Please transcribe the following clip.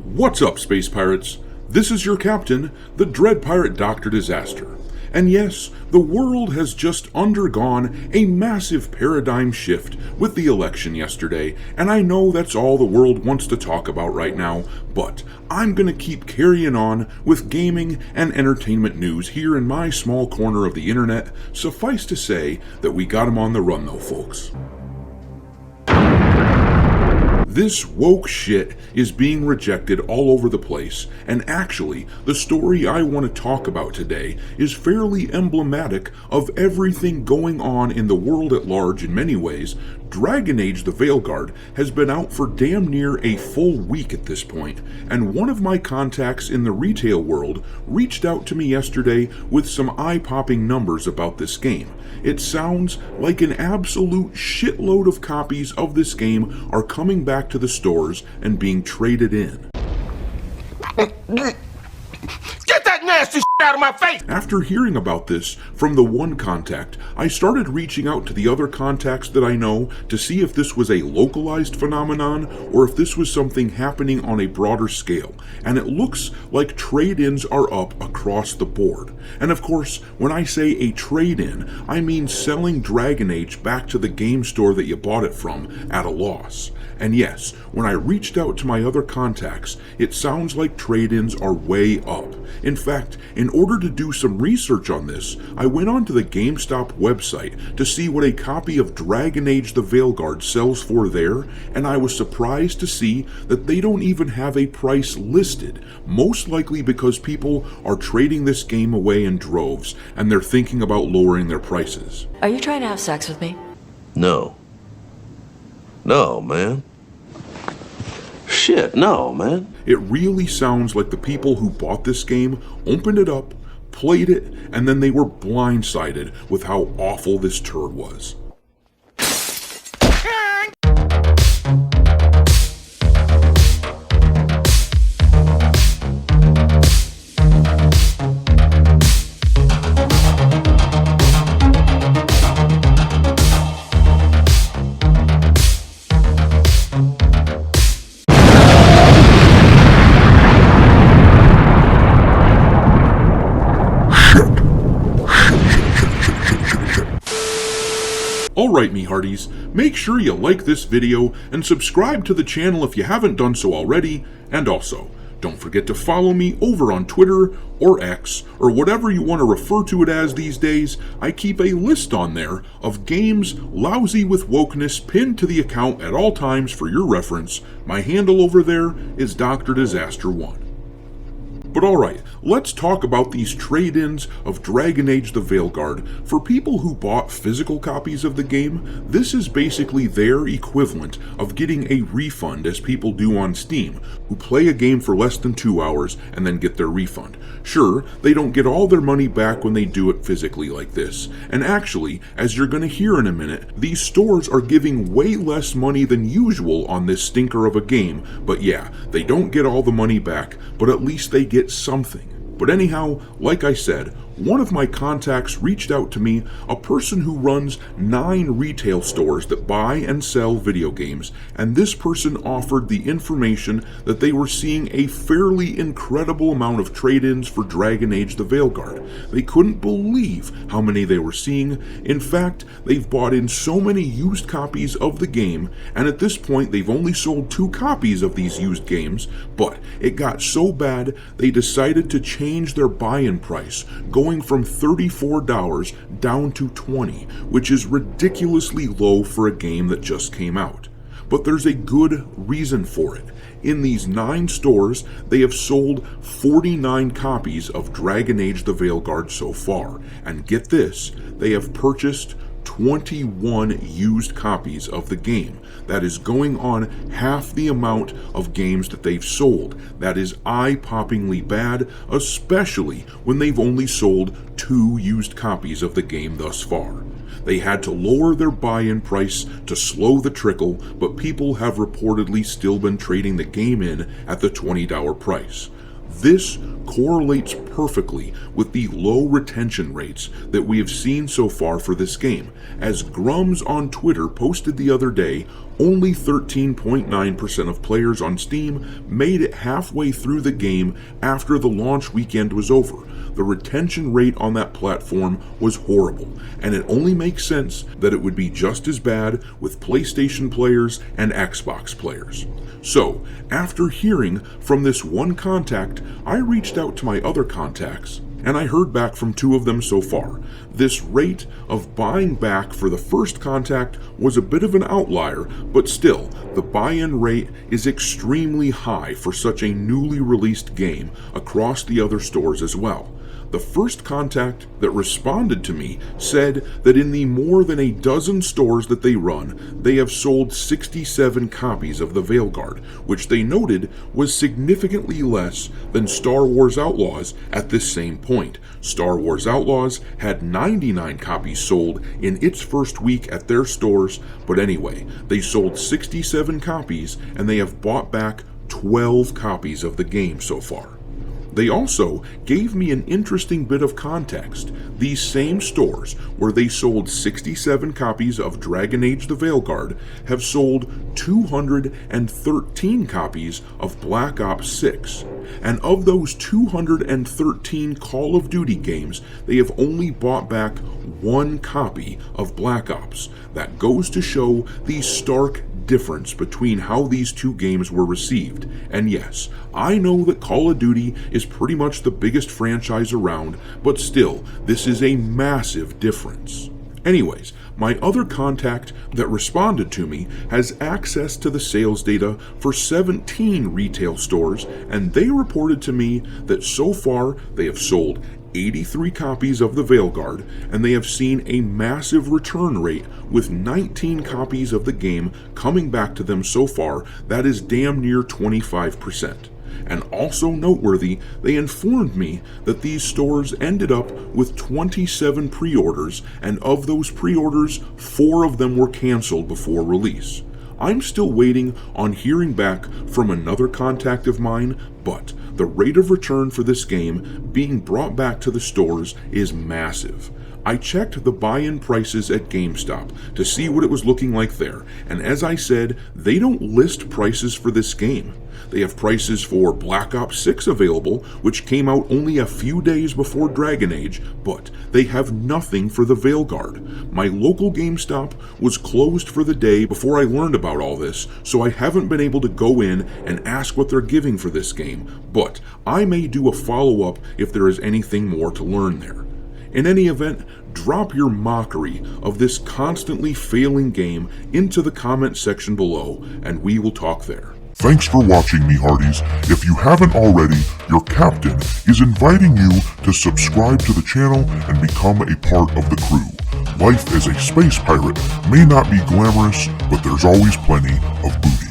What's up, Space Pirates? This is your captain, the Dread Pirate Dr. Disaster. And yes, the world has just undergone a massive paradigm shift with the election yesterday, and I know that's all the world wants to talk about right now, but I'm gonna keep carrying on with gaming and entertainment news here in my small corner of the internet. Suffice to say that we got 'em on the run though, folks. This woke shit is being rejected all over the place, and actually, the story I want to talk about today is fairly emblematic of everything going on in the world at large in many ways. Dragon Age the FAILguard has been out for damn near a full week at this point, and one of my contacts in the retail world reached out to me yesterday with some eye-popping numbers about this game. It sounds like an absolute shitload of copies of this game are coming back to the stores and being traded in. Get that nasty shit out of my face! After hearing about this from the one contact, I started reaching out to the other contacts that I know to see if this was a localized phenomenon or if this was something happening on a broader scale, and it looks like trade-ins are up across the board. And of course, when I say a trade-in, I mean selling Dragon Age back to the game store that you bought it from at a loss. And yes, when I reached out to my other contacts, it sounds like trade-ins are way up. In fact, in order to do some research on this, I went onto the GameStop website to see what a copy of Dragon Age the FAILguard sells for there, and I was surprised to see that they don't even have a price listed, most likely because people are trading this game away in droves, and they're thinking about lowering their prices. Are you trying to have sex with me? No. No, man. Shit, no, man. It really sounds like the people who bought this game opened it up, played it, and then they were blindsided with how awful this turd was. Alright, me hearties, make sure you like this video and subscribe to the channel if you haven't done so already, and also, don't forget to follow me over on Twitter or X, or whatever you want to refer to it as these days. I keep a list on there of games lousy with wokeness pinned to the account at all times for your reference. My handle over there is Dr. Disaster 1. But alright, let's talk about these trade-ins of Dragon Age the FAILguard. For people who bought physical copies of the game, this is basically their equivalent of getting a refund as people do on Steam, who play a game for less than 2 hours and then get their refund. Sure, they don't get all their money back when they do it physically like this, and actually, as you're going to hear in a minute, these stores are giving way less money than usual on this stinker of a game, but yeah, they don't get all the money back, but at least they get something. But anyhow, like I said, one of my contacts reached out to me, a person who runs 9 retail stores that buy and sell video games, and this person offered the information that they were seeing a fairly incredible amount of trade-ins for Dragon Age the FAILguard. They couldn't believe how many they were seeing. In fact, they've bought in so many used copies of the game, and at this point they've only sold 2 copies of these used games, but it got so bad they decided to change their buy-in price, going from $34 down to $20, which is ridiculously low for a game that just came out. But there's a good reason for it. In these 9 stores, they have sold 49 copies of Dragon Age the FAILguard so far, and get this, they have purchased 21 used copies of the game. That is going on half the amount of games that they've sold. That is eye-poppingly bad, especially when they've only sold 2 used copies of the game thus far. They had to lower their buy-in price to slow the trickle, but people have reportedly still been trading the game in at the $20 price. This correlates perfectly with the low retention rates that we have seen so far for this game. As Grums on Twitter posted the other day, only 13.9% of players on Steam made it halfway through the game after the launch weekend was over. The retention rate on that platform was horrible, and it only makes sense that it would be just as bad with PlayStation players and Xbox players. So, after hearing from this one contact, I reached out to my other contacts, and I heard back from 2 of them so far. This rate of buying back for the first contact was a bit of an outlier, but still, the buy-in rate is extremely high for such a newly released game across the other stores as well. The first contact that responded to me said that in the more than a dozen stores that they run, they have sold 67 copies of the FAILguard, which they noted was significantly less than Star Wars Outlaws at this same point. Star Wars Outlaws had 99 copies sold in its first week at their stores, but anyway, they sold 67 copies and they have bought back 12 copies of the game so far. They also gave me an interesting bit of context. These same stores, where they sold 67 copies of Dragon Age the FAILguard, have sold 213 copies of Black Ops 6. And of those 213 Call of Duty games, they have only bought back 1 copy of Black Ops. That goes to show the stark difference between how these 2 games were received. And yes, I know that Call of Duty is pretty much the biggest franchise around, but still, this is a massive difference. Anyways, my other contact that responded to me has access to the sales data for 17 retail stores, and they reported to me that so far they have sold 83 copies of the FAILguard, and they have seen a massive return rate with 19 copies of the game coming back to them so far. That is damn near 25%. And also noteworthy, they informed me that these stores ended up with 27 pre-orders, and of those pre-orders, 4 of them were canceled before release. I'm still waiting on hearing back from another contact of mine, but the rate of return for this game being brought back to the stores is massive. I checked the buy-in prices at GameStop to see what it was looking like there, and as I said, they don't list prices for this game. They have prices for Black Ops 6 available, which came out only a few days before Dragon Age, but they have nothing for the FAILguard. My local GameStop was closed for the day before I learned about all this, so I haven't been able to go in and ask what they're giving for this game, but I may do a follow-up if there is anything more to learn there. In any event, drop your mockery of this constantly failing game into the comment section below, and we will talk there. Thanks for watching, me hearties. If you haven't already, your captain is inviting you to subscribe to the channel and become a part of the crew. Life as a space pirate may not be glamorous, but there's always plenty of booty.